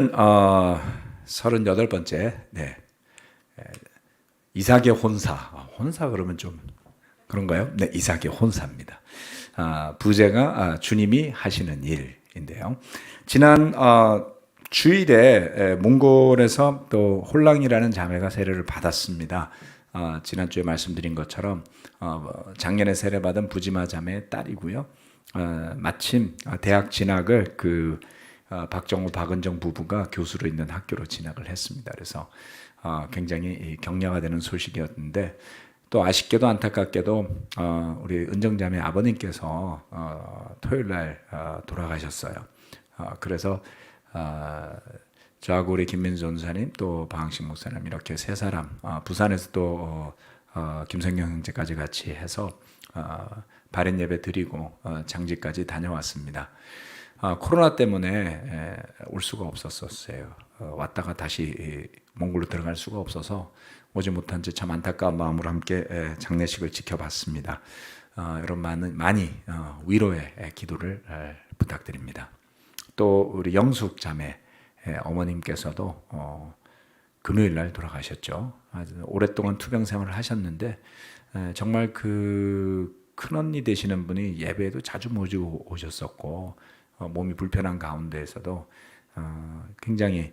어, 38번째, 네. 이삭의 혼사. 혼사 그러면 좀 그런가요? 네, 이삭의 혼사입니다. 부제가 주님이 하시는 일인데요. 지난 주일에 몽골에서 또 홀랑이라는 자매가 세례를 받았습니다. 지난주에 말씀드린 것처럼 작년에 세례받은 부지마 자매의 딸이고요. 마침 대학 진학을 박정호, 박은정 부부가 교수로 있는 학교로 진학을 했습니다. 그래서 굉장히 격려가 되는 소식이었는데 또 아쉽게도 안타깝게도 우리 은정자매 아버님께서 토요일 날 돌아가셨어요. 그래서 저하고 우리 김민수 전사님 또 방학식 목사님 이렇게 세 사람 부산에서 또 김성경 형제까지 같이 해서 발인 예배 드리고 장지까지 다녀왔습니다. 코로나 때문에 올 수가 없었어요. 왔다가 다시 몽골로 들어갈 수가 없어서 오지 못한 채 참 안타까운 마음으로 함께 장례식을 지켜봤습니다. 여러분 많이 위로의 기도를 부탁드립니다. 또 우리 영숙 자매 어머님께서도 금요일 날 돌아가셨죠. 오랫동안 투병 생활을 하셨는데 정말 그 큰언니 되시는 분이 예배에도 자주 모시고 오셨었고 몸이 불편한 가운데에서도 굉장히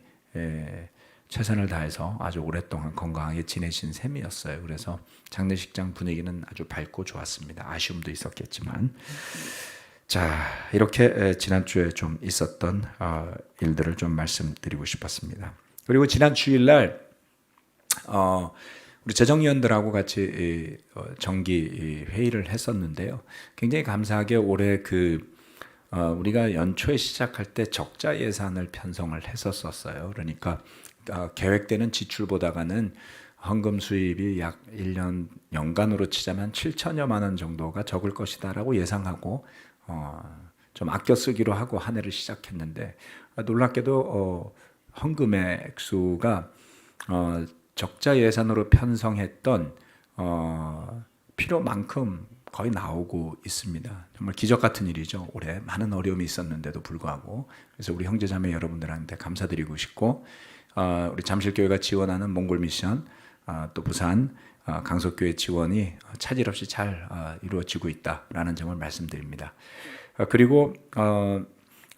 최선을 다해서 아주 오랫동안 건강하게 지내신 셈이었어요. 그래서 장례식장 분위기는 아주 밝고 좋았습니다. 아쉬움도 있었겠지만 자 이렇게 지난주에 좀 있었던 일들을 좀 말씀드리고 싶었습니다. 그리고 지난 주일날 우리 재정위원들하고 같이 정기 회의를 했었는데요. 굉장히 감사하게 올해 우리가 연초에 시작할 때 적자 예산을 편성을 했었어요. 그러니까 계획되는 지출보다가는 헌금 수입이 약 1년 연간으로 치자면 7천여만 원 정도가 적을 것이다라고 예상하고 좀 아껴 쓰기로 하고 한 해를 시작했는데 놀랍게도 헌금의 액수가 적자 예산으로 편성했던 필요만큼 거의 나오고 있습니다. 정말 기적 같은 일이죠. 올해 많은 어려움이 있었는데도 불구하고 그래서 우리 형제자매 여러분들한테 감사드리고 싶고 우리 잠실교회가 지원하는 몽골 미션 또 부산 강석교회 지원이 차질 없이 잘 이루어지고 있다라는 점을 말씀드립니다. 그리고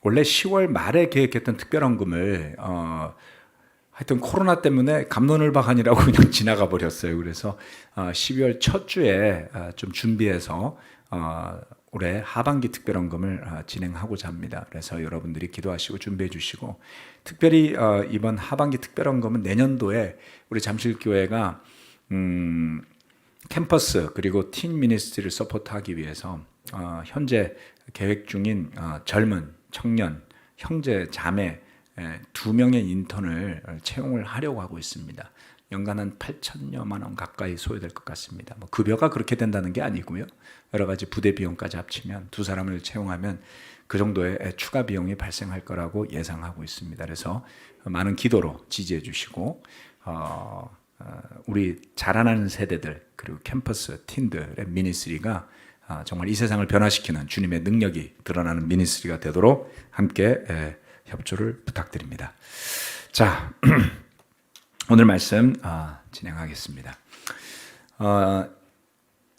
원래 10월 말에 계획했던 특별헌금을 하여튼 코로나 때문에 갑론을박하니라고 그냥 지나가 버렸어요. 그래서 12월 첫 주에 좀 준비해서 올해 하반기 특별헌금을 진행하고자 합니다. 그래서 여러분들이 기도하시고 준비해 주시고 특별히 이번 하반기 특별헌금은 내년도에 우리 잠실교회가 캠퍼스 그리고 팀 미니스트리를 서포트하기 위해서 현재 계획 중인 젊은 청년 형제 자매 2명의 인턴을 채용을 하려고 하고 있습니다. 연간 한 8천여만 원 가까이 소요될 것 같습니다. 뭐 급여가 그렇게 된다는 게 아니고요. 여러 가지 부대 비용까지 합치면 두 사람을 채용하면 그 정도의 추가 비용이 발생할 거라고 예상하고 있습니다. 그래서 많은 기도로 지지해 주시고 우리 자라나는 세대들 그리고 캠퍼스 팀들의 미니스트리가 정말 이 세상을 변화시키는 주님의 능력이 드러나는 미니스트리가 되도록 함께 협조를 부탁드립니다. 자, 오늘 말씀 진행하겠습니다.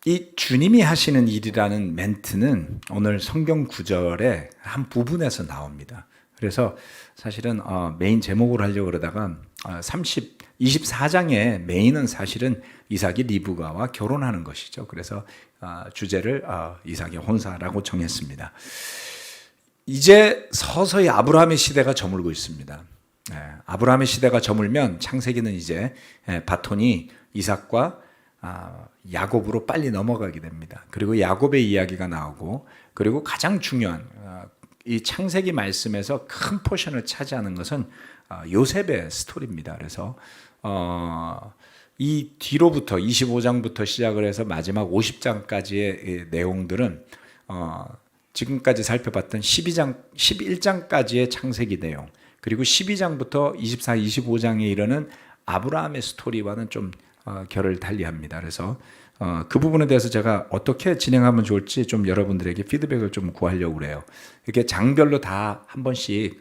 이 주님이 하시는 일이라는 멘트는 오늘 성경 구절의 한 부분에서 나옵니다. 그래서 사실은 메인 제목으로 하려고 그러다가 24장의 메인은 사실은 이삭이 리브가와 결혼하는 것이죠. 그래서 주제를 이삭의 혼사라고 정했습니다. 이제 서서히 아브라함의 시대가 저물고 있습니다. 아브라함의 시대가 저물면 창세기는 이제 바톤이 이삭과 야곱으로 빨리 넘어가게 됩니다. 그리고 야곱의 이야기가 나오고 그리고 가장 중요한 이 창세기 말씀에서 큰 포션을 차지하는 것은 요셉의 스토리입니다. 그래서 이 뒤로부터 25장부터 시작을 해서 마지막 50장까지의 내용들은 지금까지 살펴봤던 11장까지의 창세기 내용 그리고 12장부터 24, 25장에 이르는 아브라함의 스토리와는 좀 결을 달리합니다. 그래서 그 부분에 대해서 제가 어떻게 진행하면 좋을지 좀 여러분들에게 피드백을 좀 구하려고 그래요. 이렇게 장별로 다 한 번씩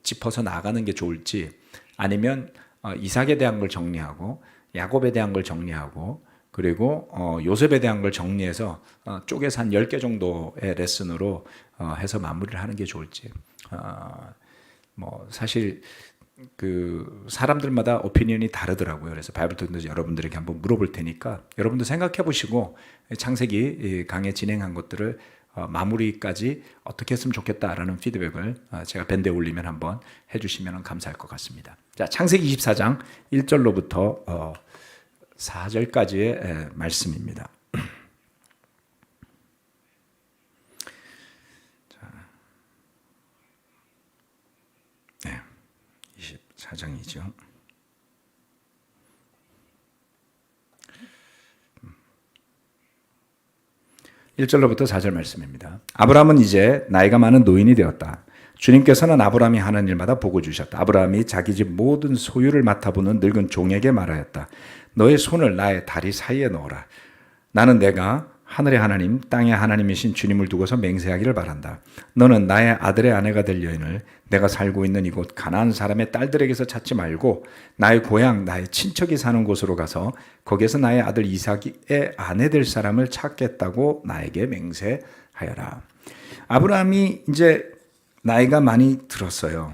짚어서 나가는 게 좋을지, 아니면 이삭에 대한 걸 정리하고 야곱에 대한 걸 정리하고 그리고 요셉에 대한 걸 정리해서 쪼개서 한 10개 정도의 레슨으로 해서 마무리를 하는 게 좋을지. 뭐 사실 그 사람들마다 오피니언이 다르더라고요. 그래서 바이블 토크에서 여러분들에게 한번 물어볼 테니까 여러분도 생각해 보시고 창세기 강의 진행한 것들을 마무리까지 어떻게 했으면 좋겠다라는 피드백을 제가 밴드에 올리면 한번 해주시면 감사할 것 같습니다. 자, 창세기 24장 1절로부터 4절까지의 말씀입니다. 네, 24장이죠. (1절로부터) 4절 말씀입니다. 아브라함은 이제 나이가 많은 노인이 되었다. 주님께서는 아브라함이 하는 일마다 복을 주셨다. 아브라함이 자기 집 모든 소유를 맡아보는 늙은 종에게 말하였다. 너의 손을 나의 다리 사이에 넣어라. 나는 내가 하늘의 하나님 땅의 하나님이신 주님을 두고서 맹세하기를 바란다. 너는 나의 아들의 아내가 될 여인을 내가 살고 있는 이곳 가나안 사람의 딸들에게서 찾지 말고 나의 고향 나의 친척이 사는 곳으로 가서 거기에서 나의 아들 이삭의 아내 될 사람을 찾겠다고 나에게 맹세하여라. 아브라함이 이제 나이가 많이 들었어요.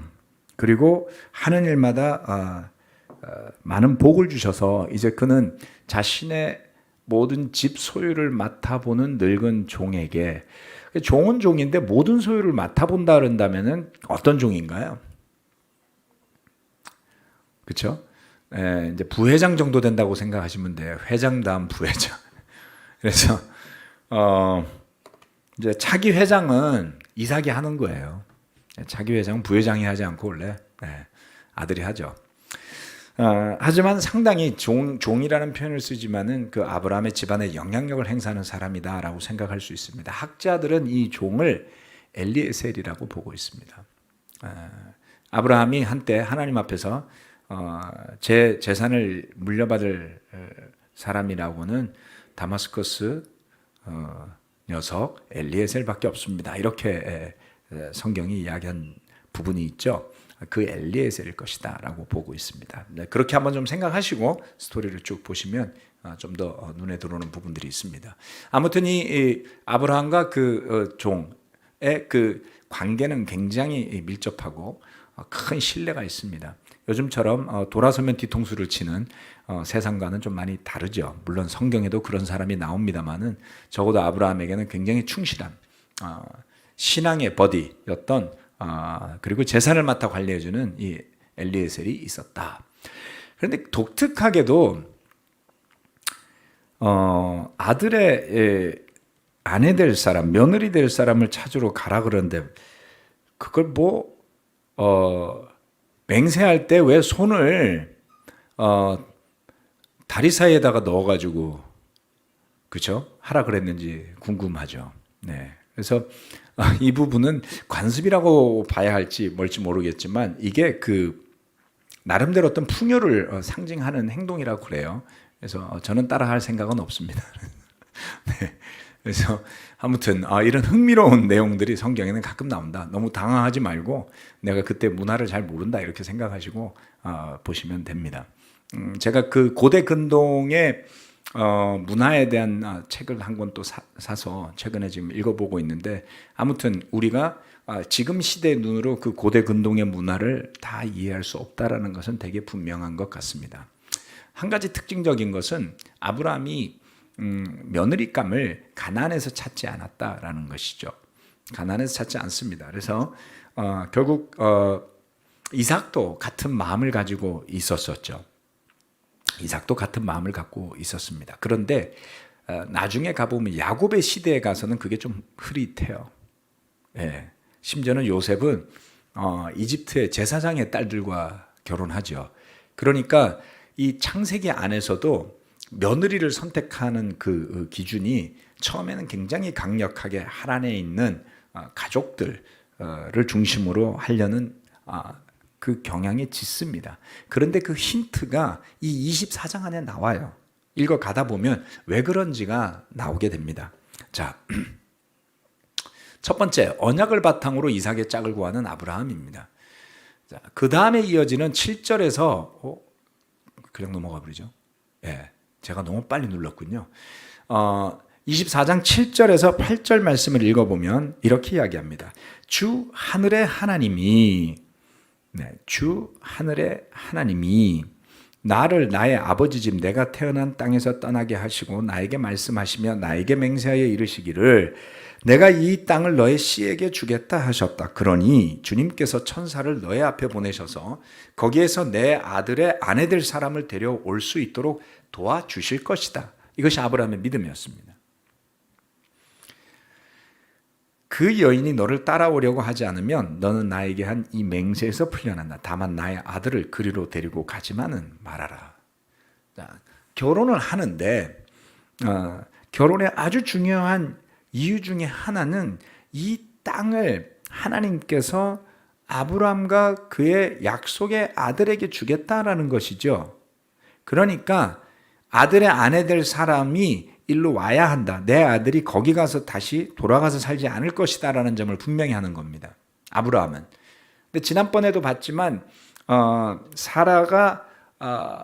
그리고 하는 일마다 많은 복을 주셔서 이제 그는 자신의 모든 집 소유를 맡아보는 늙은 종에게, 종은 종인데 모든 소유를 맡아본다 그런다면은 어떤 종인가요? 그렇죠? 이제 부회장 정도 된다고 생각하시면 돼요. 회장 다음 부회장. 그래서 이제 차기 회장은 이삭이 하는 거예요. 차기 회장은 부회장이 하지 않고 원래 아들이 하죠. 하지만 상당히 종이라는 표현을 쓰지만은 그 아브라함의 집안에 영향력을 행사하는 사람이다라고 생각할 수 있습니다. 학자들은 이 종을 엘리에셀이라고 보고 있습니다. 아브라함이 한때 하나님 앞에서 제 재산을 물려받을 사람이라고는 다마스커스 녀석 엘리에셀밖에 없습니다. 이렇게 성경이 이야기한 부분이 있죠. 그 엘리에셀일 것이다 라고 보고 있습니다. 그렇게 한번 좀 생각하시고 스토리를 쭉 보시면 좀 더 눈에 들어오는 부분들이 있습니다. 아무튼 이 아브라함과 그 종의 그 관계는 굉장히 밀접하고 큰 신뢰가 있습니다. 요즘처럼 돌아서면 뒤통수를 치는 세상과는 좀 많이 다르죠. 물론 성경에도 그런 사람이 나옵니다만은 적어도 아브라함에게는 굉장히 충실한 신앙의 버디였던 그리고 재산을 맡아 관리해주는 이 엘리에셀이 있었다. 그런데 독특하게도 아들의 아내 될 사람, 며느리 될 사람을 찾으러 가라 그러는데 그걸 맹세할 때 왜 손을 다리 사이에다가 넣어가지고 그렇죠? 하라 그랬는지 궁금하죠. 네. 그래서 이 부분은 관습이라고 봐야 할지 뭘지 모르겠지만 이게 그 나름대로 어떤 풍요를 상징하는 행동이라고 그래요. 그래서 저는 따라할 생각은 없습니다. 네. 그래서 아무튼 이런 흥미로운 내용들이 성경에는 가끔 나온다. 너무 당황하지 말고 내가 그때 문화를 잘 모른다 이렇게 생각하시고 보시면 됩니다. 제가 그 고대 근동의 문화에 대한 책을 한 권 또 사서 최근에 지금 읽어보고 있는데 아무튼 우리가 지금 시대의 눈으로 그 고대 근동의 문화를 다 이해할 수 없다라는 것은 되게 분명한 것 같습니다. 한 가지 특징적인 것은 아브라함이 며느리감을 가나안에서 찾지 않았다라는 것이죠. 가나안에서 찾지 않습니다. 그래서 결국 이삭도 같은 마음을 가지고 있었었죠. 이삭도 같은 마음을 갖고 있었습니다. 그런데 나중에 가보면 야곱의 시대에 가서는 그게 좀 흐릿해요. 예. 심지어는 요셉은 이집트의 제사장의 딸들과 결혼하죠. 그러니까 이 창세기 안에서도 며느리를 선택하는 그 기준이 처음에는 굉장히 강력하게 하란에 있는 가족들을 중심으로 하려는 그 경향이 짙습니다. 그런데 그 힌트가 이 24장 안에 나와요. 읽어가다 보면 왜 그런지가 나오게 됩니다. 자, 첫 번째, 언약을 바탕으로 이삭의 짝을 구하는 아브라함입니다. 그 다음에 이어지는 7절에서 그냥 넘어가 버리죠. 예, 제가 너무 빨리 눌렀군요. 24장 7절에서 8절 말씀을 읽어보면 이렇게 이야기합니다. 주 하늘의 하나님이 나를 나의 아버지 집 내가 태어난 땅에서 떠나게 하시고 나에게 말씀하시며 나에게 맹세하여 이르시기를 내가 이 땅을 너의 씨에게 주겠다 하셨다. 그러니 주님께서 천사를 너의 앞에 보내셔서 거기에서 내 아들의 아내 될 사람을 데려올 수 있도록 도와주실 것이다. 이것이 아브라함의 믿음이었습니다. 그 여인이 너를 따라오려고 하지 않으면 너는 나에게 한 이 맹세에서 풀려난다. 다만 나의 아들을 그리로 데리고 가지만은 말아라. 자, 결혼을 하는데 결혼의 아주 중요한 이유 중에 하나는 이 땅을 하나님께서 아브라함과 그의 약속의 아들에게 주겠다라는 것이죠. 그러니까 아들의 아내 될 사람이 일로 와야 한다. 내 아들이 거기 가서 다시 돌아가서 살지 않을 것이다 라는 점을 분명히 하는 겁니다. 아브라함은. 근데 지난번에도 봤지만 사라가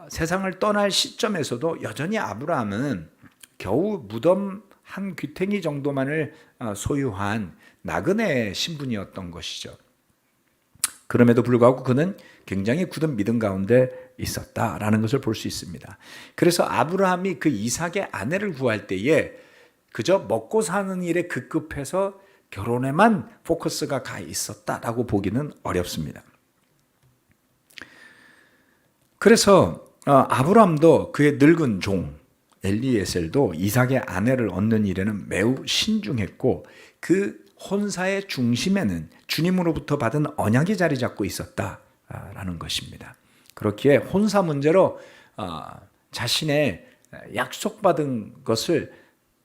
세상을 떠날 시점에서도 여전히 아브라함은 겨우 무덤 한 귀퉁이 정도만을 소유한 나그네 신분이었던 것이죠. 그럼에도 불구하고 그는 굉장히 굳은 믿음 가운데 있었다라는 것을 볼 수 있습니다. 그래서 아브라함이 그 이삭의 아내를 구할 때에 그저 먹고 사는 일에 급급해서 결혼에만 포커스가 가 있었다라고 보기는 어렵습니다. 그래서 아브라함도 그의 늙은 종 엘리에셀도 이삭의 아내를 얻는 일에는 매우 신중했고 그 혼사의 중심에는 주님으로부터 받은 언약이 자리 잡고 있었다라는 것입니다. 그렇기에 혼사 문제로 자신의 약속받은 것을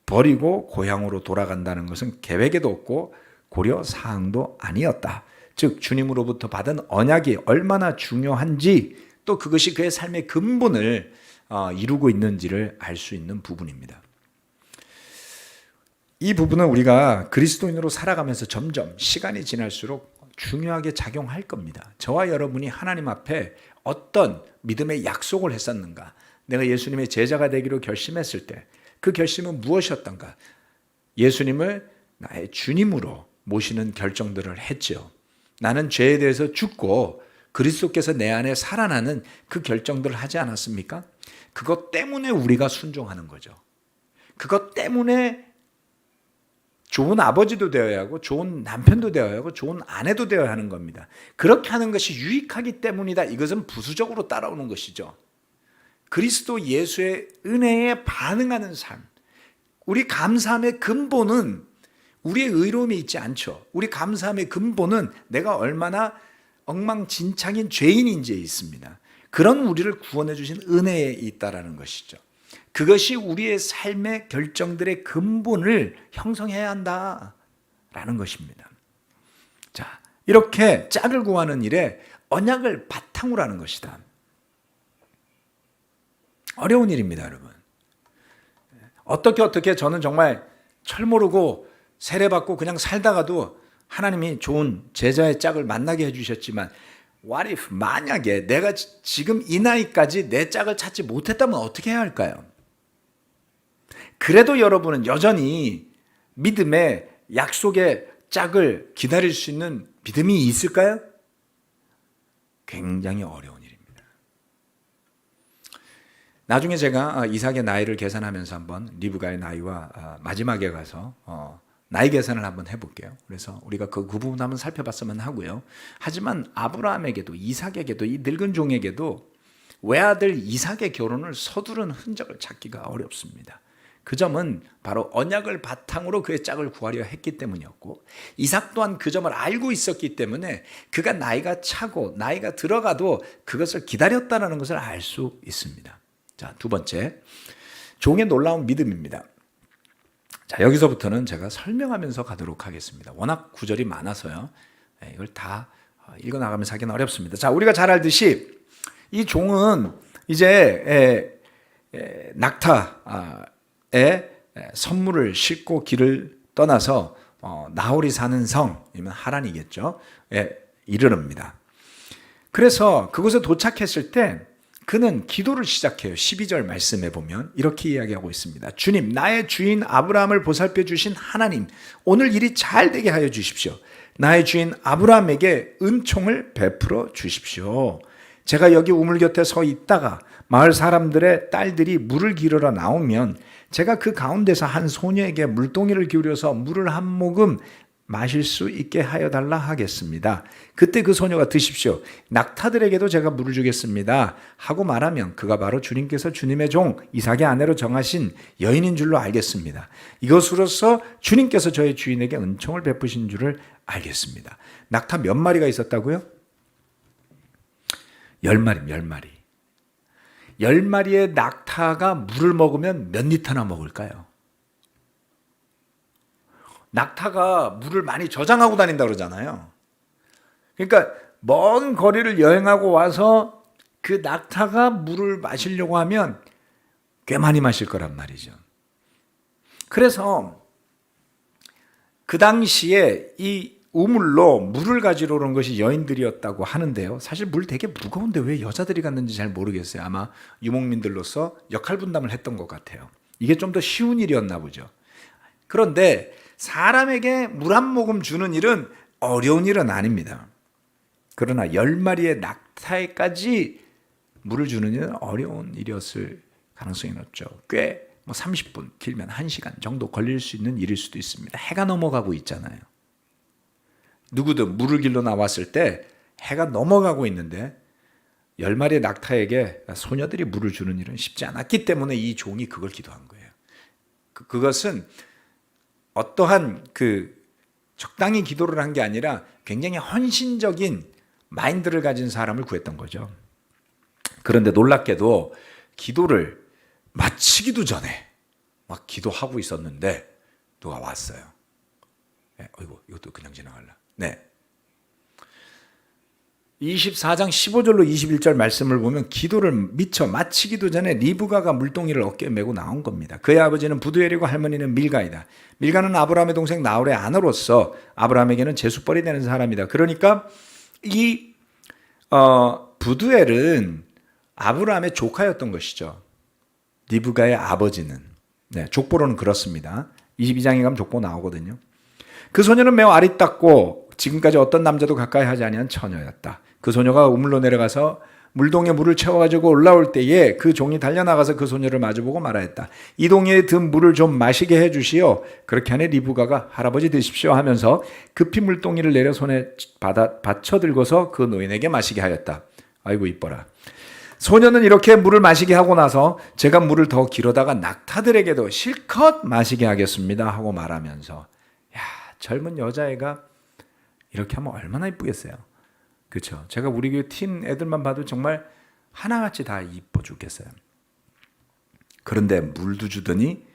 버리고 고향으로 돌아간다는 것은 계획에도 없고 고려 사항도 아니었다. 즉 주님으로부터 받은 언약이 얼마나 중요한지 또 그것이 그의 삶의 근본을 이루고 있는지를 알 수 있는 부분입니다. 이 부분은 우리가 그리스도인으로 살아가면서 점점 시간이 지날수록 중요하게 작용할 겁니다. 저와 여러분이 하나님 앞에 어떤 믿음의 약속을 했었는가, 내가 예수님의 제자가 되기로 결심했을 때 그 결심은 무엇이었던가, 예수님을 나의 주님으로 모시는 결정들을 했죠. 나는 죄에 대해서 죽고 그리스도께서 내 안에 살아나는 그 결정들을 하지 않았습니까? 그것 때문에 우리가 순종하는 거죠. 그것 때문에 좋은 아버지도 되어야 하고 좋은 남편도 되어야 하고 좋은 아내도 되어야 하는 겁니다. 그렇게 하는 것이 유익하기 때문이다. 이것은 부수적으로 따라오는 것이죠. 그리스도 예수의 은혜에 반응하는 삶. 우리 감사함의 근본은 우리의 의로움이 있지 않죠. 우리 감사함의 근본은 내가 얼마나 엉망진창인 죄인인지에 있습니다. 그런 우리를 구원해 주신 은혜에 있다라는 것이죠. 그것이 우리의 삶의 결정들의 근본을 형성해야 한다라는 것입니다. 자, 이렇게 짝을 구하는 일에 언약을 바탕으로 하는 것이다. 어려운 일입니다, 여러분. 어떻게 저는 정말 철모르고 세례받고 그냥 살다가도 하나님이 좋은 제자의 짝을 만나게 해주셨지만 what if 만약에 내가 지금 이 나이까지 내 짝을 찾지 못했다면 어떻게 해야 할까요? 그래도 여러분은 여전히 믿음의 약속의 짝을 기다릴 수 있는 믿음이 있을까요? 굉장히 어려운 일입니다. 나중에 제가 이삭의 나이를 계산하면서 한번 리브가의 나이와 마지막에 가서 나이 계산을 한번 해볼게요. 그래서 우리가 그 부분 한번 살펴봤으면 하고요. 하지만 아브라함에게도 이삭에게도 이 늙은 종에게도 외아들 이삭의 결혼을 서두른 흔적을 찾기가 어렵습니다. 그 점은 바로 언약을 바탕으로 그의 짝을 구하려 했기 때문이었고 이삭 또한 그 점을 알고 있었기 때문에 그가 나이가 차고 나이가 들어가도 그것을 기다렸다는 것을 알 수 있습니다. 자, 두 번째, 종의 놀라운 믿음입니다. 자, 여기서부터는 제가 설명하면서 가도록 하겠습니다. 워낙 구절이 많아서요. 이걸 다 읽어나가면서 하기는 어렵습니다. 자, 우리가 잘 알듯이 이 종은 이제 낙타에 선물을 싣고 길을 떠나서 나홀이 사는 성이면 하란이겠죠. 이르릅니다. 그래서 그곳에 도착했을 때 그는 기도를 시작해요. 12절 말씀에 보면 이렇게 이야기하고 있습니다. 주님, 나의 주인 아브라함을 보살펴 주신 하나님, 오늘 일이 잘 되게 하여 주십시오. 나의 주인 아브라함에게 은총을 베풀어 주십시오. 제가 여기 우물 곁에 서 있다가 마을 사람들의 딸들이 물을 기르러 나오면 제가 그 가운데서 한 소녀에게 물동이를 기울여서 물을 한 모금 마실 수 있게 하여 달라 하겠습니다. 그때 그 소녀가 드십시오. 낙타들에게도 제가 물을 주겠습니다. 하고 말하면 그가 바로 주님께서 주님의 종 이삭의 아내로 정하신 여인인 줄로 알겠습니다. 이것으로써 주님께서 저의 주인에게 은총을 베푸신 줄을 알겠습니다. 낙타 몇 마리가 있었다고요? 10마리, 10마리. 10마리의 낙타가 물을 먹으면 몇 리터나 먹을까요? 낙타가 물을 많이 저장하고 다닌다고 그러잖아요. 그러니까 먼 거리를 여행하고 와서 그 낙타가 물을 마시려고 하면 꽤 많이 마실 거란 말이죠. 그래서 그 당시에 이 우물로 물을 가지러 오는 것이 여인들이었다고 하는데요. 사실 물 되게 무거운데 왜 여자들이 갔는지 잘 모르겠어요. 아마 유목민들로서 역할 분담을 했던 것 같아요. 이게 좀 더 쉬운 일이었나 보죠. 그런데 사람에게 물 한 모금 주는 일은 어려운 일은 아닙니다. 그러나 10마리의 낙타에까지 물을 주는 일은 어려운 일이었을 가능성이 높죠. 꽤 30분, 길면 1시간 정도 걸릴 수 있는 일일 수도 있습니다. 해가 넘어가고 있잖아요. 누구든 물을 길러 나왔을 때 해가 넘어가고 있는데 10마리의 낙타에게 소녀들이 물을 주는 일은 쉽지 않았기 때문에 이 종이 그걸 기도한 거예요. 그것은 어떠한 적당히 기도를 한 게 아니라 굉장히 헌신적인 마인드를 가진 사람을 구했던 거죠. 그런데 놀랍게도 기도를 마치기도 전에 막 기도하고 있었는데 누가 왔어요. 이것도 그냥 지나갈라. 네. 24장 15절로 21절 말씀을 보면 기도를 미처 마치기도 전에 리브가가 물동이를 어깨에 메고 나온 겁니다. 그의 아버지는 부두엘이고 할머니는 밀가이다. 밀가는 아브라함의 동생 나홀의 아내로서 아브라함에게는 제수벌이 되는 사람이다. 그러니까 이 부두엘은 아브라함의 조카였던 것이죠. 리브가의 아버지는. 네, 족보로는 그렇습니다. 22장에 가면 족보 나오거든요. 그 소녀는 매우 아리따고 지금까지 어떤 남자도 가까이 하지 아니한 처녀였다. 그 소녀가 우물로 내려가서 물동에 물을 채워가지고 올라올 때에 그 종이 달려나가서 그 소녀를 마주보고 말하였다. 이 동이에 든 물을 좀 마시게 해주시오. 그렇게 하니 리브가가 할아버지 드십시오 하면서 급히 물동이를 내려 손에 받쳐 들고서 그 노인에게 마시게 하였다. 아이고 이뻐라. 소녀는 이렇게 물을 마시게 하고 나서 제가 물을 더 길어다가 낙타들에게도 실컷 마시게 하겠습니다 하고 말하면서 젊은 여자애가 이렇게 하면 얼마나 이쁘겠어요. 그렇죠. 제가 우리 교회 팀 애들만 봐도 정말 하나같이 다 이뻐 죽겠어요. 그런데 물도 주더니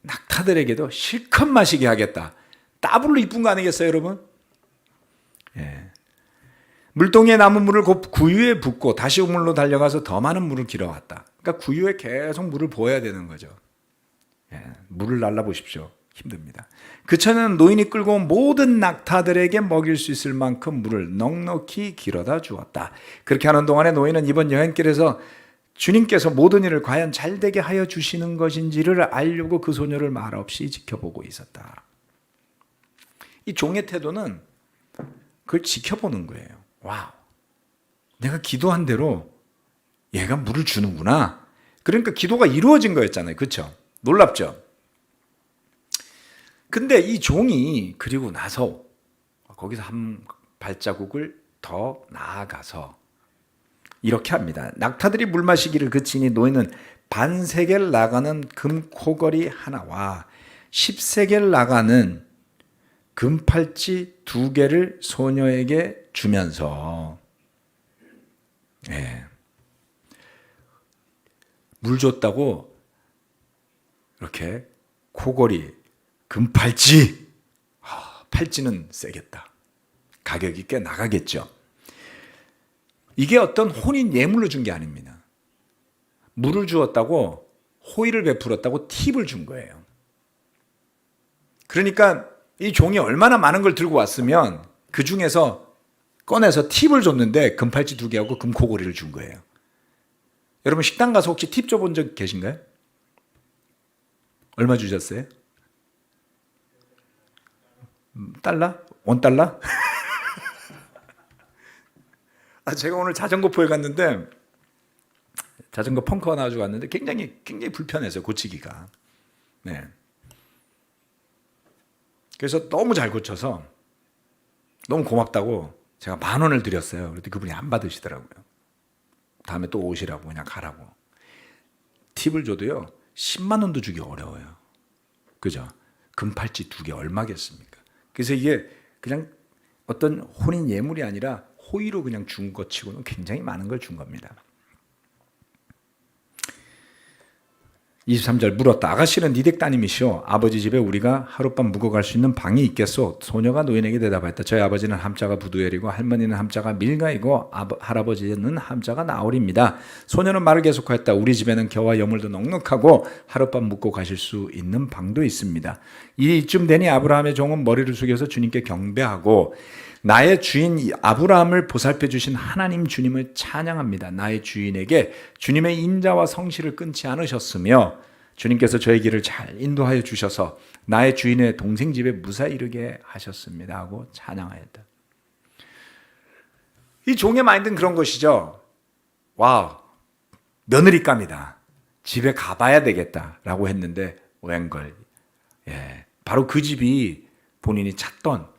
낙타들에게도 실컷 마시게 하겠다. 따블로 이쁜 거 아니겠어요, 여러분? 예. 물동이에 남은 물을 곧 구유에 붓고 다시 우물로 달려가서 더 많은 물을 길어왔다. 그러니까 구유에 계속 물을 부어야 되는 거죠. 예. 물을 날라보십시오. 힘듭니다. 그 처녀는 노인이 끌고 온 모든 낙타들에게 먹일 수 있을 만큼 물을 넉넉히 길어다 주었다. 그렇게 하는 동안에 노인은 이번 여행길에서 주님께서 모든 일을 과연 잘되게 하여 주시는 것인지를 알려고 그 소녀를 말없이 지켜보고 있었다. 이 종의 태도는 그걸 지켜보는 거예요. 와우, 내가 기도한 대로 얘가 물을 주는구나. 그러니까 기도가 이루어진 거였잖아요. 그렇죠? 놀랍죠? 근데 이 종이 그리고 나서 거기서 한 발자국을 더 나아가서 이렇게 합니다. 낙타들이 물 마시기를 그치니 노인은 반세겔 나가는 금코걸이 하나와 10세겔 나가는 금팔찌 2개를 소녀에게 주면서 물 줬다고 이렇게 코걸이 금팔찌, 팔찌는 세겠다. 가격이 꽤 나가겠죠. 이게 어떤 혼인 예물로 준 게 아닙니다. 물을 주었다고 호의를 베풀었다고 팁을 준 거예요. 그러니까 이 종이 얼마나 많은 걸 들고 왔으면 그 중에서 꺼내서 팁을 줬는데 금팔찌 2개하고 금코골이를 준 거예요. 여러분 식당 가서 혹시 팁 줘본 적 계신가요? 얼마 주셨어요? 달러? $1? 제가 오늘 자전거포에 갔는데 자전거 펑크가 나가지고 왔는데 굉장히 불편해서 고치기가. 네. 그래서 너무 잘 고쳐서 너무 고맙다고 제가 10,000원을 드렸어요. 그랬더니 그분이 안 받으시더라고요. 다음에 또 오시라고 그냥 가라고. 팁을 줘도요 10만 원도 주기 어려워요. 그죠? 금팔찌 2개 얼마겠습니까? 그래서 이게 그냥 어떤 혼인 예물이 아니라 호의로 그냥 준 것 치고는 굉장히 많은 걸 준 겁니다. 23절 물었다. 아가씨는 네 댁 따님이시오. 아버지 집에 우리가 하룻밤 묵어갈 수 있는 방이 있겠소? 소녀가 노인에게 대답했다. 저희 아버지는 함자가 부두엘이고 할머니는 함자가 밀가이고 할아버지는 함자가 나홀입니다. 소녀는 말을 계속하였다. 우리 집에는 겨와 여물도 넉넉하고 하룻밤 묵고 가실 수 있는 방도 있습니다. 이쯤 되니 아브라함의 종은 머리를 숙여서 주님께 경배하고 나의 주인 아브라함을 보살펴 주신 하나님 주님을 찬양합니다. 나의 주인에게 주님의 인자와 성실을 끊지 않으셨으며 주님께서 저의 길을 잘 인도하여 주셔서 나의 주인의 동생 집에 무사히 이르게 하셨습니다 하고 찬양하였다. 이 종의 마인드는 그런 것이죠. 와우, 며느리감이다. 집에 가봐야 되겠다라고 했는데 웬걸. 바로 그 집이 본인이 찾던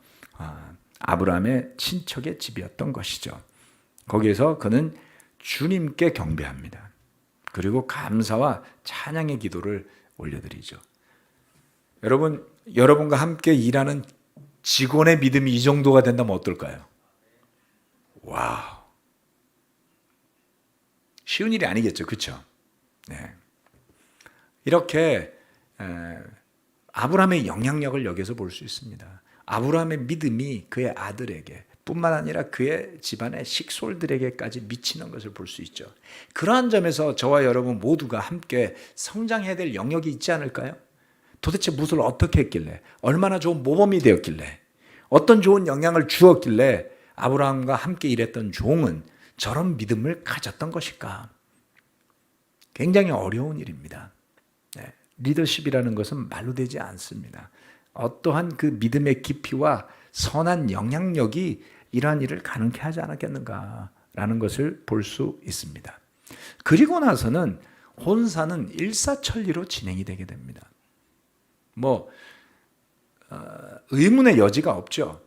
아브라함의 친척의 집이었던 것이죠. 거기에서 그는 주님께 경배합니다. 그리고 감사와 찬양의 기도를 올려드리죠. 여러분과 함께 일하는 직원의 믿음이 이 정도가 된다면 어떨까요? 와우. 쉬운 일이 아니겠죠. 그렇죠? 네. 이렇게 아브라함의 영향력을 여기서 볼 수 있습니다. 아브라함의 믿음이 그의 아들에게 뿐만 아니라 그의 집안의 식솔들에게까지 미치는 것을 볼 수 있죠. 그러한 점에서 저와 여러분 모두가 함께 성장해야 될 영역이 있지 않을까요? 도대체 무엇을 어떻게 했길래, 얼마나 좋은 모범이 되었길래, 어떤 좋은 영향을 주었길래 아브라함과 함께 일했던 종은 저런 믿음을 가졌던 것일까? 굉장히 어려운 일입니다. 리더십이라는 것은 말로 되지 않습니다. 어떠한 그 믿음의 깊이와 선한 영향력이 이러한 일을 가능케 하지 않았겠는가라는 것을 볼 수 있습니다. 그리고 나서는 혼사는 일사천리로 진행이 되게 됩니다. 의문의 여지가 없죠.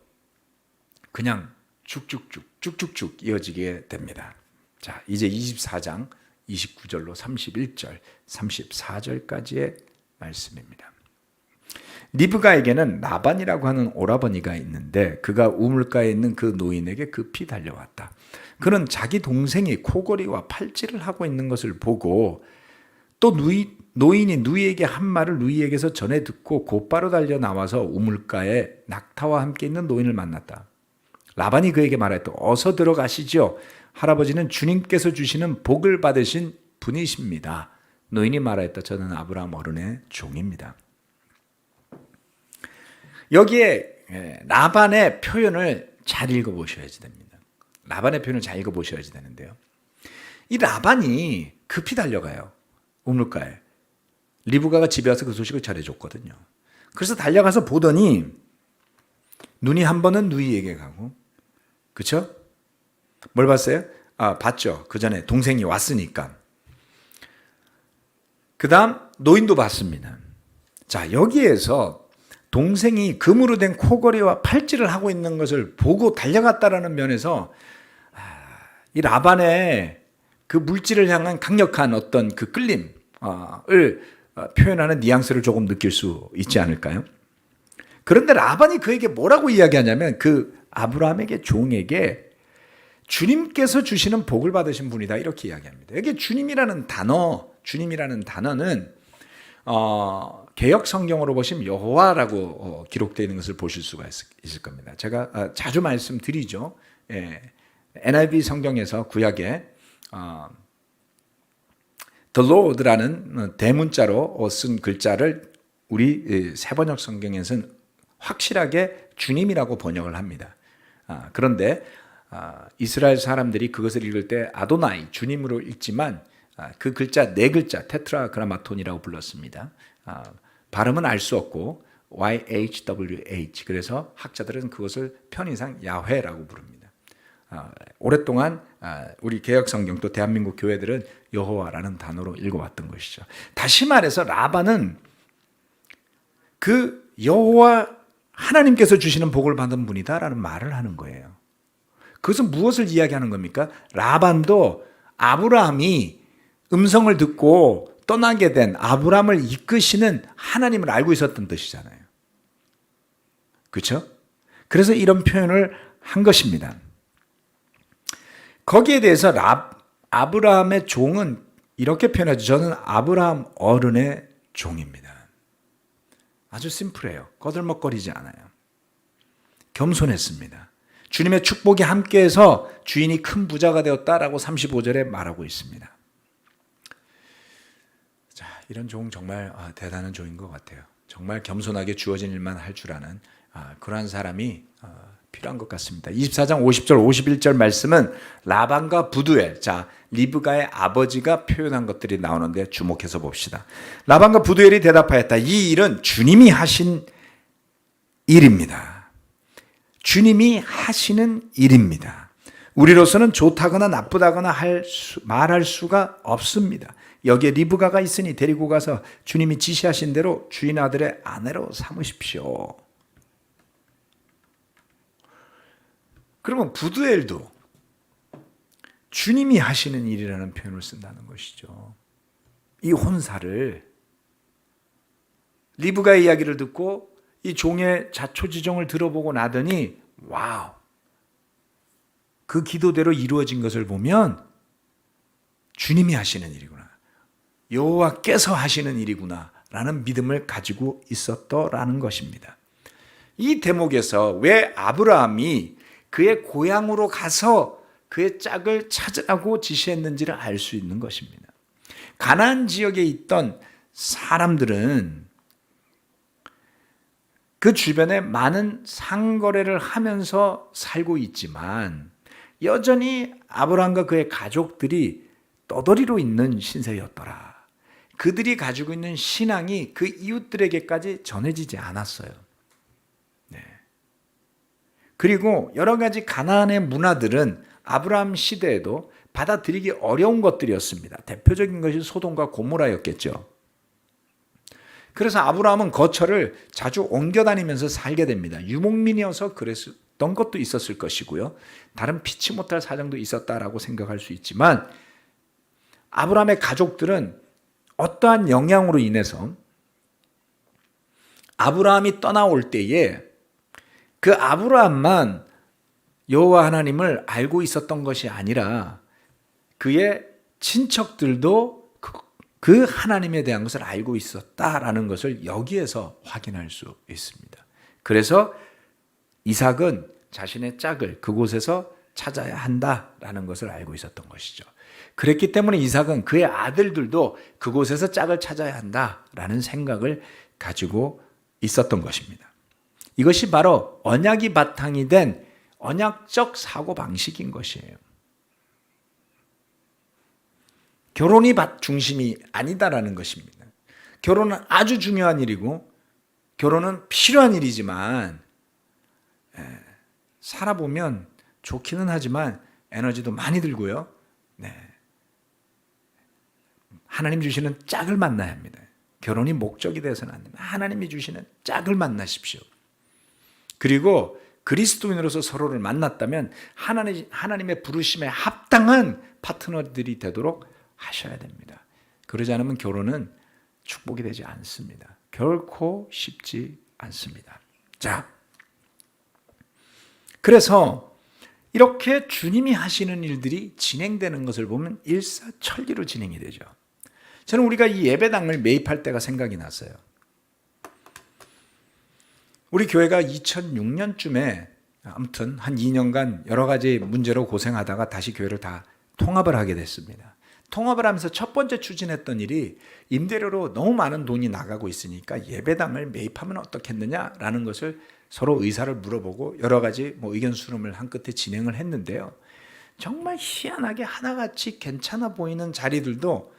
그냥 쭉쭉쭉 이어지게 됩니다. 자, 이제 24장 29절로 31절, 34절까지의 말씀입니다. 리브가에게는 라반이라고 하는 오라버니가 있는데 그가 우물가에 있는 그 노인에게 급히 달려왔다. 그는 자기 동생이 코골이와 팔찌를 하고 있는 것을 보고 또 노인이 누이에게 한 말을 누이에게서 전해 듣고 곧바로 달려 나와서 우물가에 낙타와 함께 있는 노인을 만났다. 라반이 그에게 말했다. 어서 들어가시죠. 할아버지는 주님께서 주시는 복을 받으신 분이십니다. 노인이 말했다. 저는 아브라함 어른의 종입니다. 여기에 라반의 표현을 잘 읽어보셔야지 됩니다. 라반의 표현을 잘 읽어보셔야지 되는데요. 이 라반이 급히 달려가요. 우물가에. 리브가가 집에 와서 그 소식을 전해줬거든요. 그래서 달려가서 보더니 눈이 한 번은 누이에게 가고, 그렇죠? 뭘 봤어요? 봤죠. 그 전에 동생이 왔으니까. 그 다음 노인도 봤습니다. 자, 여기에서 동생이 금으로 된 코걸이와 팔찌를 하고 있는 것을 보고 달려갔다라는 면에서 이 라반의 그 물질을 향한 강력한 어떤 그 끌림을 표현하는 뉘앙스를 조금 느낄 수 있지 않을까요? 그런데 라반이 그에게 뭐라고 이야기하냐면 그 아브라함에게 종에게 주님께서 주시는 복을 받으신 분이다 이렇게 이야기합니다. 여기 주님이라는 단어는 개역 성경으로 보시면 여호와라고 기록되어 있는 것을 보실 수가 있을 겁니다. 제가 자주 말씀드리죠. NIV 성경에서 구약에 The Lord라는 대문자로 쓴 글자를 우리 세번역 성경에서는 확실하게 주님이라고 번역을 합니다. 그런데 이스라엘 사람들이 그것을 읽을 때 아도나이, 주님으로 읽지만 그 글자 네 글자 테트라그라마톤이라고 불렀습니다. 발음은 알 수 없고 YHWH, 그래서 학자들은 그것을 편의상 야훼라고 부릅니다. 오랫동안 우리 개혁성경 또 대한민국 교회들은 여호와라는 단어로 읽어왔던 것이죠. 다시 말해서 라반은 그 여호와 하나님께서 주시는 복을 받은 분이다라는 말을 하는 거예요. 그것은 무엇을 이야기하는 겁니까? 라반도 아브라함이 음성을 듣고 떠나게 된 아브라함을 이끄시는 하나님을 알고 있었던 뜻이잖아요. 그렇죠? 그래서 이런 표현을 한 것입니다. 거기에 대해서 아브라함의 종은 이렇게 표현하죠. 저는 아브라함 어른의 종입니다. 아주 심플해요. 거들먹거리지 않아요. 겸손했습니다. 주님의 축복이 함께해서 주인이 큰 부자가 되었다라고 35절에 말하고 있습니다. 자, 이런 종 정말 대단한 종인 것 같아요. 정말 겸손하게 주어진 일만 할 줄 아는 그러한 사람이 필요한 것 같습니다. 24장 50절 51절 말씀은 라반과 부두엘, 자 리브가의 아버지가 표현한 것들이 나오는데 주목해서 봅시다. 라반과 부두엘이 대답하였다. 이 일은 주님이 하신 일입니다. 주님이 하시는 일입니다. 우리로서는 좋다거나 나쁘다거나 말할 수가 없습니다. 여기에 리브가가 있으니 데리고 가서 주님이 지시하신 대로 주인 아들의 아내로 삼으십시오. 그러면 부두엘도 주님이 하시는 일이라는 표현을 쓴다는 것이죠. 이 혼사를 리브가의 이야기를 듣고 이 종의 자초지종을 들어보고 나더니 와우, 그 기도대로 이루어진 것을 보면 주님이 하시는 일이구나, 여호와께서 하시는 일이구나 라는 믿음을 가지고 있었더라는 것입니다. 이 대목에서 왜 아브라함이 그의 고향으로 가서 그의 짝을 찾으라고 지시했는지를 알 수 있는 것입니다. 가나안 지역에 있던 사람들은 그 주변에 많은 상거래를 하면서 살고 있지만 여전히 아브라함과 그의 가족들이 떠돌이로 있는 신세였더라. 그들이 가지고 있는 신앙이 그 이웃들에게까지 전해지지 않았어요. 그리고 여러 가지 가나안의 문화들은 아브라함 시대에도 받아들이기 어려운 것들이었습니다. 대표적인 것이 소돔과 고모라였겠죠. 그래서 아브라함은 거처를 자주 옮겨 다니면서 살게 됩니다. 유목민이어서 그랬던 것도 있었을 것이고요. 다른 피치 못할 사정도 있었다라고 생각할 수 있지만 아브라함의 가족들은 어떠한 영향으로 인해서 아브라함이 떠나올 때에 그 아브라함만 여호와 하나님을 알고 있었던 것이 아니라 그의 친척들도 그 하나님에 대한 것을 알고 있었다라는 것을 여기에서 확인할 수 있습니다. 그래서 이삭은 자신의 짝을 그곳에서 찾아야 한다라는 것을 알고 있었던 것이죠. 그랬기 때문에 이삭은 그의 아들들도 그곳에서 짝을 찾아야 한다라는 생각을 가지고 있었던 것입니다. 이것이 바로 언약이 바탕이 된 언약적 사고방식인 것이에요. 결혼이 중심이 아니다라는 것입니다. 결혼은 아주 중요한 일이고 결혼은 필요한 일이지만 살아보면 좋기는 하지만 에너지도 많이 들고요. 하나님 주시는 짝을 만나야 합니다. 결혼이 목적이 되어서는 안 됩니다. 하나님이 주시는 짝을 만나십시오. 그리고 그리스도인으로서 서로를 만났다면 하나님의 부르심에 합당한 파트너들이 되도록 하셔야 됩니다. 그러지 않으면 결혼은 축복이 되지 않습니다. 결코 쉽지 않습니다. 자, 그래서 이렇게 주님이 하시는 일들이 진행되는 것을 보면 일사천리로 진행이 되죠. 저는 우리가 이 예배당을 매입할 때가 생각이 났어요. 우리 교회가 2006년쯤에 아무튼 한 2년간 여러 가지 문제로 고생하다가 다시 교회를 다 통합을 하게 됐습니다. 통합을 하면서 첫 번째 추진했던 일이 임대료로 너무 많은 돈이 나가고 있으니까 예배당을 매입하면 어떻겠느냐라는 것을 서로 의사를 물어보고 여러 가지 의견 수렴을 한 끝에 진행을 했는데요. 정말 희한하게 하나같이 괜찮아 보이는 자리들도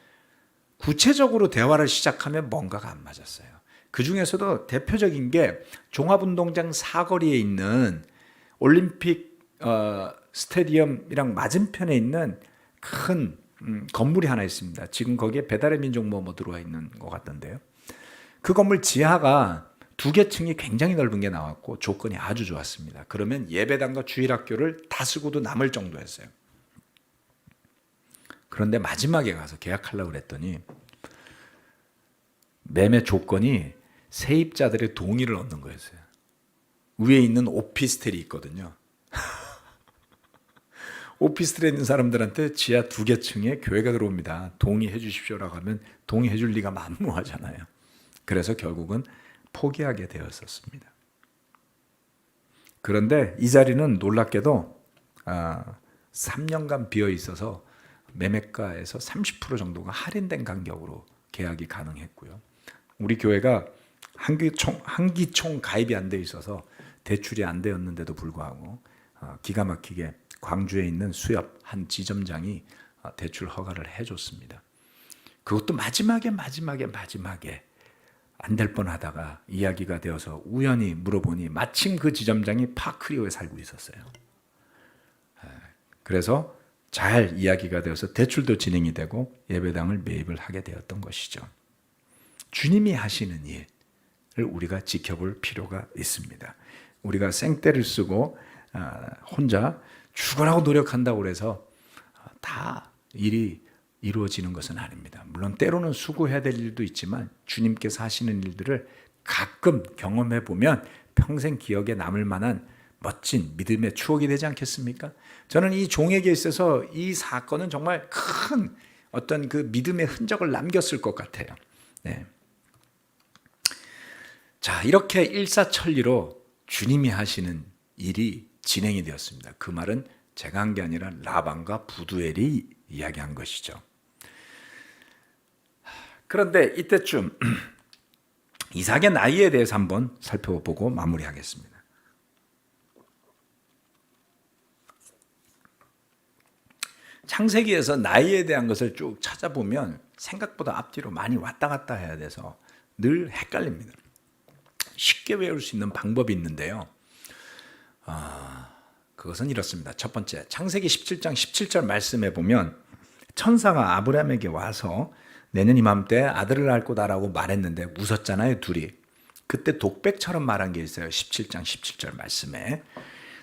구체적으로 대화를 시작하면 뭔가가 안 맞았어요. 그 중에서도 대표적인 게 종합운동장 사거리에 있는 올림픽 스테디움이랑 맞은편에 있는 큰 건물이 하나 있습니다. 지금 거기에 배달의 민족 뭐 들어와 있는 것 같던데요. 그 건물 지하가 2개 층이 굉장히 넓은 게 나왔고 조건이 아주 좋았습니다. 그러면 예배당과 주일학교를 다 쓰고도 남을 정도였어요. 그런데 마지막에 가서 계약하려고 그랬더니 매매 조건이 세입자들의 동의를 얻는 거였어요. 위에 있는 오피스텔이 있거든요. 오피스텔에 있는 사람들한테 지하 2개 층에 교회가 들어옵니다. 동의해 주십시오라고 하면 동의해 줄 리가 만무하잖아요. 그래서 결국은 포기하게 되었었습니다. 그런데 이 자리는 놀랍게도 3년간 비어 있어서 매매가에서 30% 정도가 할인된 간격으로 계약이 가능했고요. 우리 교회가 한기총 가입이 안 돼 있어서 대출이 안 되었는데도 불구하고 기가 막히게 광주에 있는 수협 한 지점장이 대출 허가를 해줬습니다. 그것도 마지막에 안 될 뻔하다가 이야기가 되어서 우연히 물어보니 마침 그 지점장이 파크리오에 살고 있었어요. 그래서 잘 이야기가 되어서 대출도 진행이 되고 예배당을 매입을 하게 되었던 것이죠. 주님이 하시는 일을 우리가 지켜볼 필요가 있습니다. 우리가 생떼를 쓰고 혼자 죽으라고 노력한다고 해서 다 일이 이루어지는 것은 아닙니다. 물론 때로는 수고해야 될 일도 있지만 주님께서 하시는 일들을 가끔 경험해 보면 평생 기억에 남을 만한 멋진 믿음의 추억이 되지 않겠습니까? 저는 이 종에게 있어서 이 사건은 정말 큰 어떤 그 믿음의 흔적을 남겼을 것 같아요. 네. 자, 이렇게 일사천리로 주님이 하시는 일이 진행이 되었습니다. 그 말은 제가 한 게 아니라 라반과 부두엘이 이야기한 것이죠. 그런데 이때쯤 이삭의 나이에 대해서 한번 살펴보고 마무리하겠습니다. 창세기에서 나이에 대한 것을 쭉 찾아보면 생각보다 앞뒤로 많이 왔다 갔다 해야 돼서 늘 헷갈립니다. 쉽게 외울 수 있는 방법이 있는데요. 그것은 이렇습니다. 첫 번째, 창세기 17장 17절 말씀에 보면 천사가 아브라함에게 와서 내년 이맘때 아들을 낳을 거다라고 말했는데 웃었잖아요, 둘이. 그때 독백처럼 말한 게 있어요. 17장 17절 말씀에.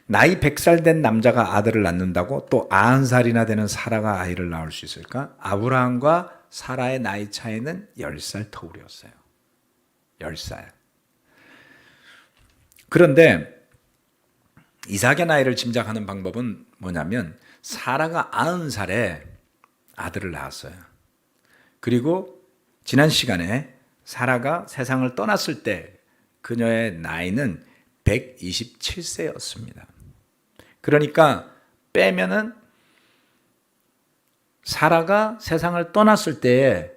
나이 100살 된 남자가 아들을 낳는다고 또 90살이나 되는 사라가 아이를 낳을 수 있을까? 아브라함과 사라의 나이 차이는 10살 터울이었어요. 10살. 그런데 이삭의 나이를 짐작하는 방법은 뭐냐면 사라가 90살에 아들을 낳았어요. 그리고 지난 시간에 사라가 세상을 떠났을 때 그녀의 나이는 127세였습니다. 그러니까 빼면은 사라가 세상을 떠났을 때에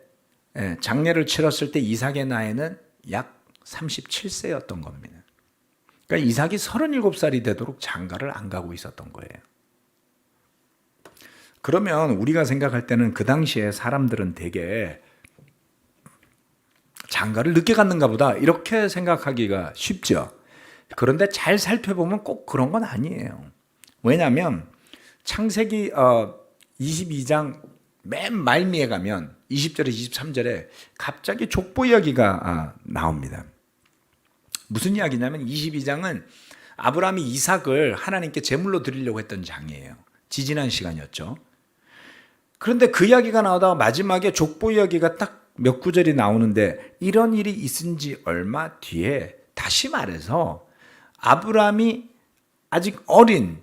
장례를 치렀을 때 이삭의 나이는 약 37세였던 겁니다. 그러니까 이삭이 37살이 되도록 장가를 안 가고 있었던 거예요. 그러면 우리가 생각할 때는 그 당시에 사람들은 되게 장가를 늦게 갔는가 보다 이렇게 생각하기가 쉽죠. 그런데 잘 살펴보면 꼭 그런 건 아니에요. 왜냐하면 창세기 22장 맨 말미에 가면 20절에 23절에 갑자기 족보 이야기가 나옵니다. 무슨 이야기냐면 22장은 아브라함이 이삭을 하나님께 제물로 드리려고 했던 장이에요. 지지난 시간이었죠. 그런데 그 이야기가 나오다가 마지막에 족보 이야기가 딱 몇 구절이 나오는데 이런 일이 있은 지 얼마 뒤에 다시 말해서 아브라함이 아직 어린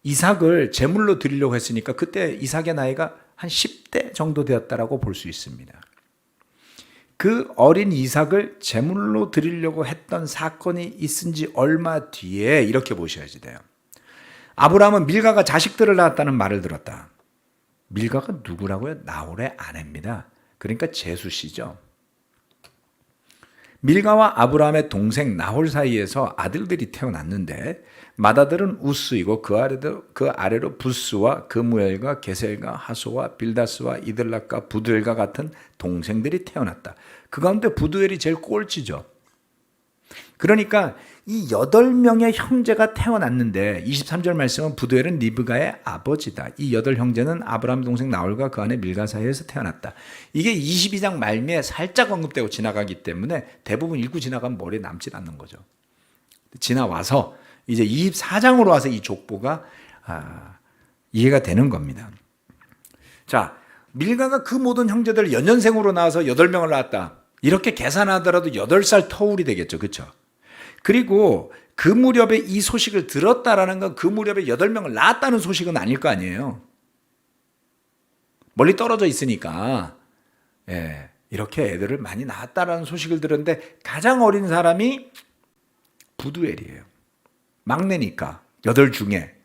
이삭을 제물로 드리려고 했으니까 그때 이삭의 나이가 한 10대 정도 되었다라고 볼 수 있습니다. 그 어린 이삭을 제물로 드리려고 했던 사건이 있은 지 얼마 뒤에 이렇게 보셔야지 돼요. 아브라함은 밀가가 자식들을 낳았다는 말을 들었다. 밀가가 누구라고요? 나홀의 아내입니다. 그러니까 제수씨죠. 밀가와 아브라함의 동생 나홀 사이에서 아들들이 태어났는데 맏아들은 우스이고 그 아래로 부스와 그무엘과 게셀과 하소와 빌다스와 이들락과 부두엘과 같은 동생들이 태어났다. 그 가운데 부두엘이 제일 꼴찌죠. 그러니까 이 8명의 형제가 태어났는데 23절 말씀은 부두엘은 리브가의 아버지다. 이 8형제는 아브라함 동생 나홀과 그 아내 밀가 사이에서 태어났다. 이게 22장 말미에 살짝 언급되고 지나가기 때문에 대부분 읽고 지나가면 머리에 남질 않는 거죠. 지나와서 이제 24장으로 와서 이 족보가 이해가 되는 겁니다. 자, 밀가가 그 모든 형제들 연년생으로 낳아서 8명을 낳았다. 이렇게 계산하더라도 8살 터울이 되겠죠. 그렇죠? 그리고 그 무렵에 이 소식을 들었다라는 건 그 무렵에 8명을 낳았다는 소식은 아닐 거 아니에요. 멀리 떨어져 있으니까 이렇게 애들을 많이 낳았다라는 소식을 들었는데 가장 어린 사람이 부두엘이에요. 막내니까 8 중에.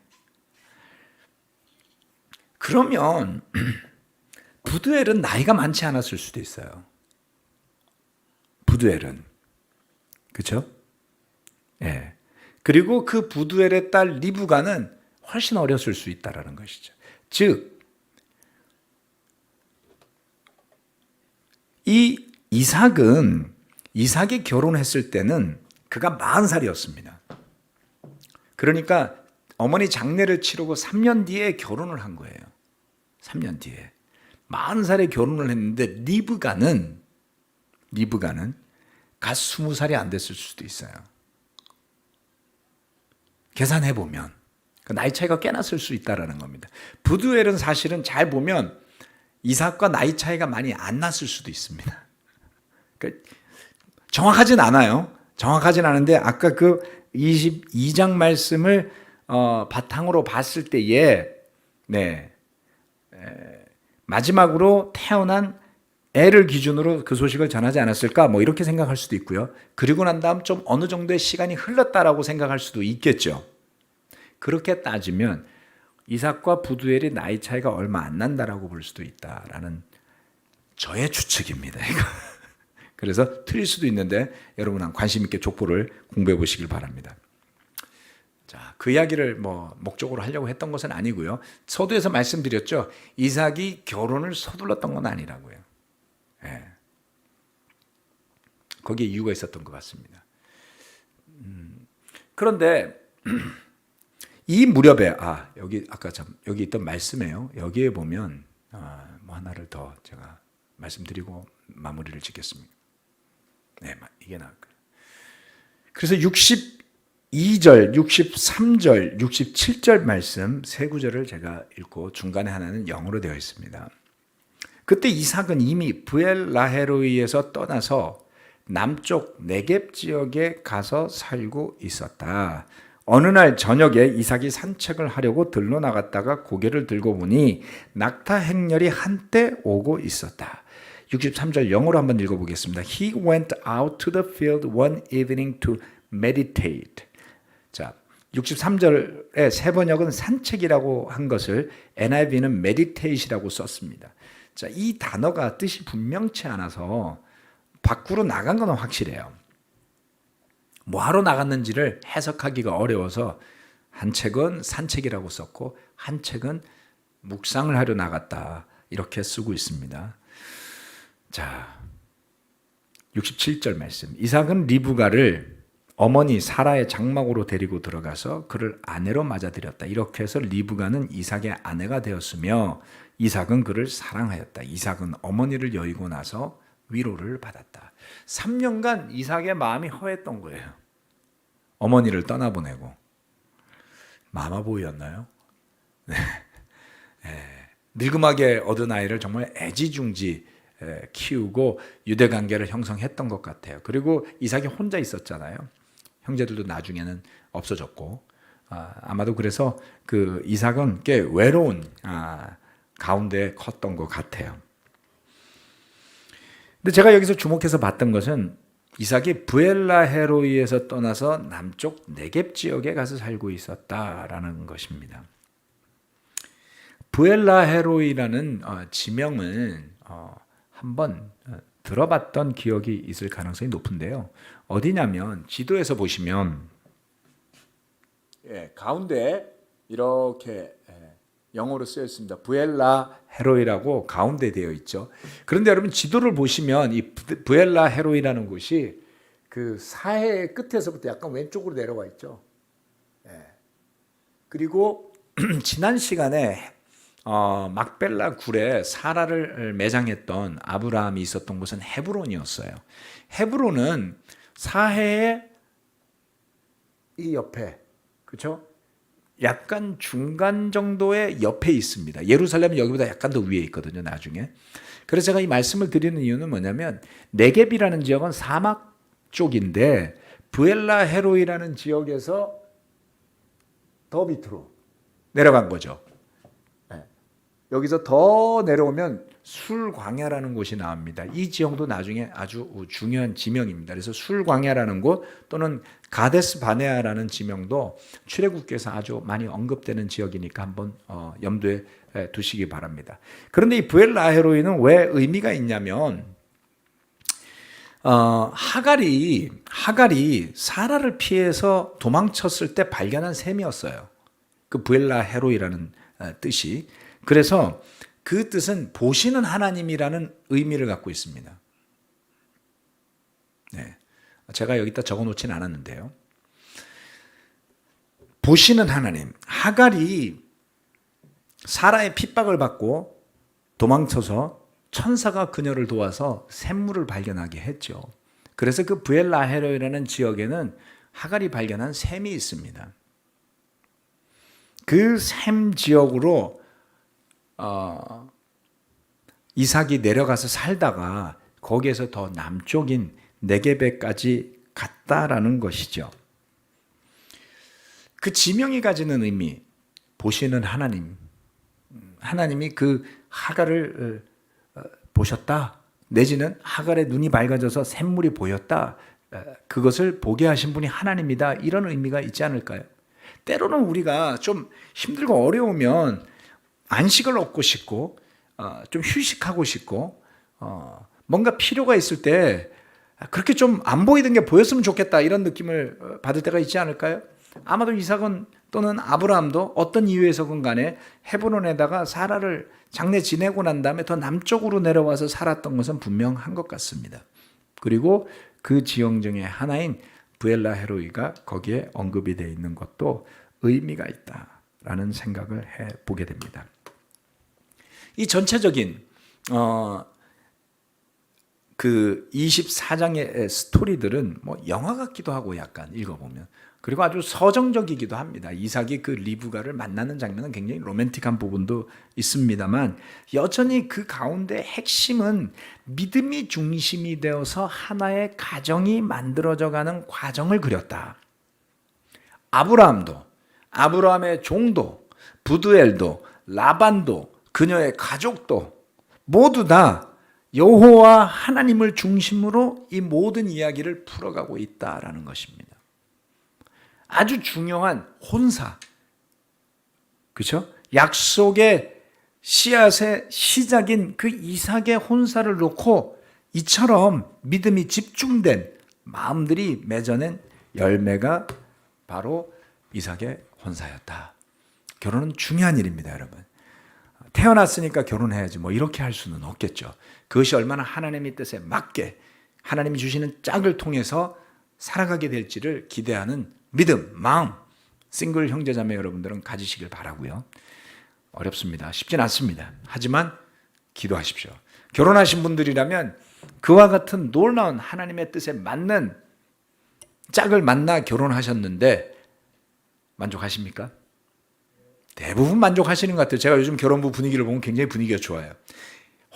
그러면 부두엘은 나이가 많지 않았을 수도 있어요. 부두엘은. 그렇죠? 예. 그리고 그 부두엘의 딸 리브가는 훨씬 어렸을 수 있다라는 것이죠. 즉, 이 이삭이 결혼했을 때는 그가 40살이었습니다. 그러니까 어머니 장례를 치르고 3년 뒤에 결혼을 한 거예요. 3년 뒤에. 40살에 결혼을 했는데 리브가는 갓 20살이 안 됐을 수도 있어요. 계산해보면 나이 차이가 꽤 났을 수 있다는 겁니다. 부두엘은 사실은 잘 보면 이삭과 나이 차이가 많이 안 났을 수도 있습니다. 그러니까 정확하진 않아요. 정확하진 않은데 아까 그 22장 말씀을 바탕으로 봤을 때에 마지막으로 태어난 애를 기준으로 그 소식을 전하지 않았을까? 뭐 이렇게 생각할 수도 있고요. 그리고 난 다음 좀 어느 정도의 시간이 흘렀다라고 생각할 수도 있겠죠. 그렇게 따지면 이삭과 부두엘이 나이 차이가 얼마 안 난다라고 볼 수도 있다라는 저의 추측입니다. 그래서 틀릴 수도 있는데 여러분 관심 있게 족보를 공부해 보시길 바랍니다. 자, 그 이야기를 목적으로 하려고 했던 것은 아니고요. 서두에서 말씀드렸죠. 이삭이 결혼을 서둘렀던 건 아니라고요. 거기에 이유가 있었던 것 같습니다. 그런데 이 무렵에 여기 있던 말씀이에요. 여기에 보면 하나를 더 제가 말씀드리고 마무리를 짓겠습니다. 이게 나을 거예요. 그래서 62절, 63절, 67절 말씀 세 구절을 제가 읽고 중간에 하나는 영어로 되어 있습니다. 그때 이삭은 이미 브엘라헤로이에서 떠나서 남쪽 네겝 지역에 가서 살고 있었다. 어느 날 저녁에 이삭이 산책을 하려고 들로 나갔다가 고개를 들고 보니 낙타 행렬이 한때 오고 있었다. 63절 영어로 한번 읽어보겠습니다. He went out to the field one evening to meditate. 자, 63절의 세 번역은 산책이라고 한 것을 NIV는 meditate이라고 썼습니다. 자, 이 단어가 뜻이 분명치 않아서 밖으로 나간 건 확실해요. 뭐하러 나갔는지를 해석하기가 어려워서 한 책은 산책이라고 썼고 한 책은 묵상을 하려 나갔다 이렇게 쓰고 있습니다. 자, 67절 말씀. 이삭은 리브가를 어머니 사라의 장막으로 데리고 들어가서 그를 아내로 맞아들였다. 이렇게 해서 리브가는 이삭의 아내가 되었으며 이삭은 그를 사랑하였다. 이삭은 어머니를 여의고 나서 위로를 받았다. 3년간 이삭의 마음이 허했던 거예요. 어머니를 떠나보내고. 마마보이였나요? 네. 늙음하게 얻은 아이를 정말 애지중지 키우고 유대관계를 형성했던 것 같아요. 그리고 이삭이 혼자 있었잖아요. 형제들도 나중에는 없어졌고 아마도 그래서 그 이삭은 꽤 외로운 가운데 컸던 것 같아요. 근데 제가 여기서 주목해서 봤던 것은 이삭이 브엘라헤로이에서 떠나서 남쪽 네겝 지역에 가서 살고 있었다라는 것입니다. 부엘라 헤로이라는 지명은 한번 들어봤던 기억이 있을 가능성이 높은데요. 어디냐면 지도에서 보시면 가운데 이렇게 영어로 쓰여 있습니다. 부엘라 헤로이라고 가운데 되어 있죠. 그런데 여러분 지도를 보시면 이 부엘라 헤로이라는 곳이 그 사해 끝에서부터 약간 왼쪽으로 내려와 있죠. 그리고 지난 시간에 막벨라 굴에 사라를 매장했던 아브라함이 있었던 곳은 헤브론이었어요. 헤브론은 사해의 이 옆에, 그렇죠? 약간 중간 정도의 옆에 있습니다. 예루살렘은 여기보다 약간 더 위에 있거든요, 나중에. 그래서 제가 이 말씀을 드리는 이유는 뭐냐면 네겝이라는 지역은 사막 쪽인데 부엘라 헤로이라는 지역에서 더 밑으로 내려간 거죠. 여기서 더 내려오면 술광야라는 곳이 나옵니다. 이 지형도 나중에 아주 중요한 지명입니다. 그래서 술광야라는 곳 또는 가데스 바네아라는 지명도 출애굽기에서 아주 많이 언급되는 지역이니까 한번 염두에 두시기 바랍니다. 그런데 이 부엘라 헤로이는 왜 의미가 있냐면 하갈이 사라를 피해서 도망쳤을 때 발견한 셈이었어요. 그 부엘라 헤로이라는 뜻이. 그래서 그 뜻은 보시는 하나님이라는 의미를 갖고 있습니다. 네, 제가 여기다 적어놓지는 않았는데요. 보시는 하나님. 하갈이 사라의 핍박을 받고 도망쳐서 천사가 그녀를 도와서 샘물을 발견하게 했죠. 그래서 그 부엘라 헤로이라는 지역에는 하갈이 발견한 샘이 있습니다. 그 샘 지역으로 이삭이 내려가서 살다가 거기에서 더 남쪽인 네게베까지 갔다라는 것이죠. 그 지명이 가지는 의미, 보시는 하나님, 하나님이 그 하갈을 보셨다, 내지는 하갈의 눈이 밝아져서 샘물이 보였다, 그것을 보게 하신 분이 하나님이다, 이런 의미가 있지 않을까요? 때로는 우리가 좀 힘들고 어려우면 안식을 얻고 싶고 좀 휴식하고 싶고 뭔가 필요가 있을 때 그렇게 좀 안 보이던 게 보였으면 좋겠다, 이런 느낌을 받을 때가 있지 않을까요? 아마도 이삭은 또는 아브라함도 어떤 이유에서건 간에 헤브론에다가 사라를 장례 지내고 난 다음에 더 남쪽으로 내려와서 살았던 것은 분명한 것 같습니다. 그리고 그 지형 중에 하나인 부엘라 헤로이가 거기에 언급이 되어 있는 것도 의미가 있다라는 생각을 해보게 됩니다. 이 전체적인 그 24장의 스토리들은 뭐 영화 같기도 하고 약간 읽어보면, 그리고 아주 서정적이기도 합니다. 이삭이 그 리브가를 만나는 장면은 굉장히 로맨틱한 부분도 있습니다만 여전히 그 가운데 핵심은 믿음이 중심이 되어서 하나의 가정이 만들어져가는 과정을 그렸다. 아브라함도, 아브라함의 종도, 부두엘도, 라반도, 그녀의 가족도 모두 다 여호와 하나님을 중심으로 이 모든 이야기를 풀어가고 있다라는 것입니다. 아주 중요한 혼사, 그렇죠? 약속의 씨앗의 시작인 그 이삭의 혼사를 놓고 이처럼 믿음이 집중된 마음들이 맺어낸 열매가 바로 이삭의 혼사였다. 결혼은 중요한 일입니다, 여러분. 태어났으니까 결혼해야지 뭐 이렇게 할 수는 없겠죠. 그것이 얼마나 하나님의 뜻에 맞게 하나님이 주시는 짝을 통해서 살아가게 될지를 기대하는 믿음, 마음, 싱글 형제자매 여러분들은 가지시길 바라고요. 어렵습니다. 쉽진 않습니다. 하지만 기도하십시오. 결혼하신 분들이라면 그와 같은 놀라운 하나님의 뜻에 맞는 짝을 만나 결혼하셨는데 만족하십니까? 대부분 만족하시는 것 같아요. 제가 요즘 결혼부 분위기를 보면 굉장히 분위기가 좋아요.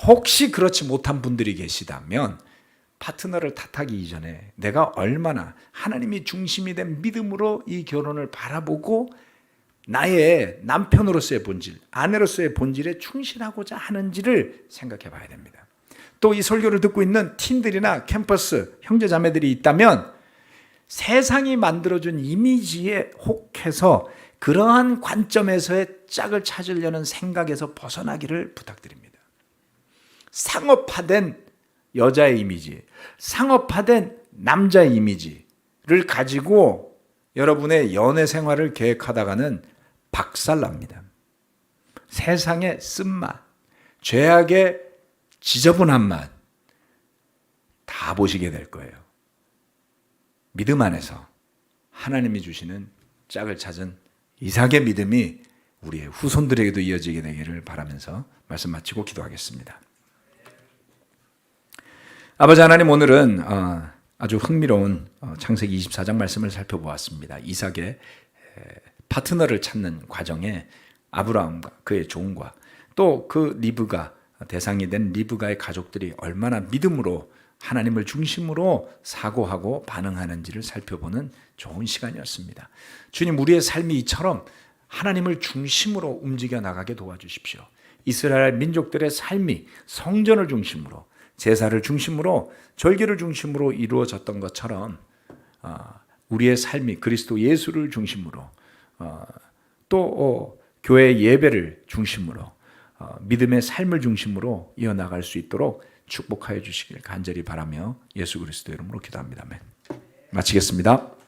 혹시 그렇지 못한 분들이 계시다면 파트너를 탓하기 이전에 내가 얼마나 하나님이 중심이 된 믿음으로 이 결혼을 바라보고 나의 남편으로서의 본질, 아내로서의 본질에 충실하고자 하는지를 생각해 봐야 됩니다. 또 이 설교를 듣고 있는 팀들이나 캠퍼스 형제자매들이 있다면 세상이 만들어준 이미지에 혹해서 그러한 관점에서의 짝을 찾으려는 생각에서 벗어나기를 부탁드립니다. 상업화된 여자의 이미지, 상업화된 남자의 이미지를 가지고 여러분의 연애 생활을 계획하다가는 박살납니다. 세상의 쓴맛, 죄악의 지저분한 맛 다 보시게 될 거예요. 믿음 안에서 하나님이 주시는 짝을 찾은 이삭의 믿음이 우리의 후손들에게도 이어지게 되기를 바라면서 말씀 마치고 기도하겠습니다. 아버지 하나님, 오늘은 아주 흥미로운 창세기 24장 말씀을 살펴보았습니다. 이삭의 파트너를 찾는 과정에 아브라함과 그의 종과 또 그 리브가 대상이 된 리브가의 가족들이 얼마나 믿음으로 하나님을 중심으로 사고하고 반응하는지를 살펴보는 좋은 시간이었습니다. 주님, 우리의 삶이 이처럼 하나님을 중심으로 움직여 나가게 도와주십시오. 이스라엘 민족들의 삶이 성전을 중심으로, 제사를 중심으로, 절기를 중심으로 이루어졌던 것처럼 우리의 삶이 그리스도 예수를 중심으로, 또 교회 예배를 중심으로, 믿음의 삶을 중심으로 이어나갈 수 있도록 축복하여 주시길 간절히 바라며 예수 그리스도 이름으로 기도합니다. 아멘. 마치겠습니다.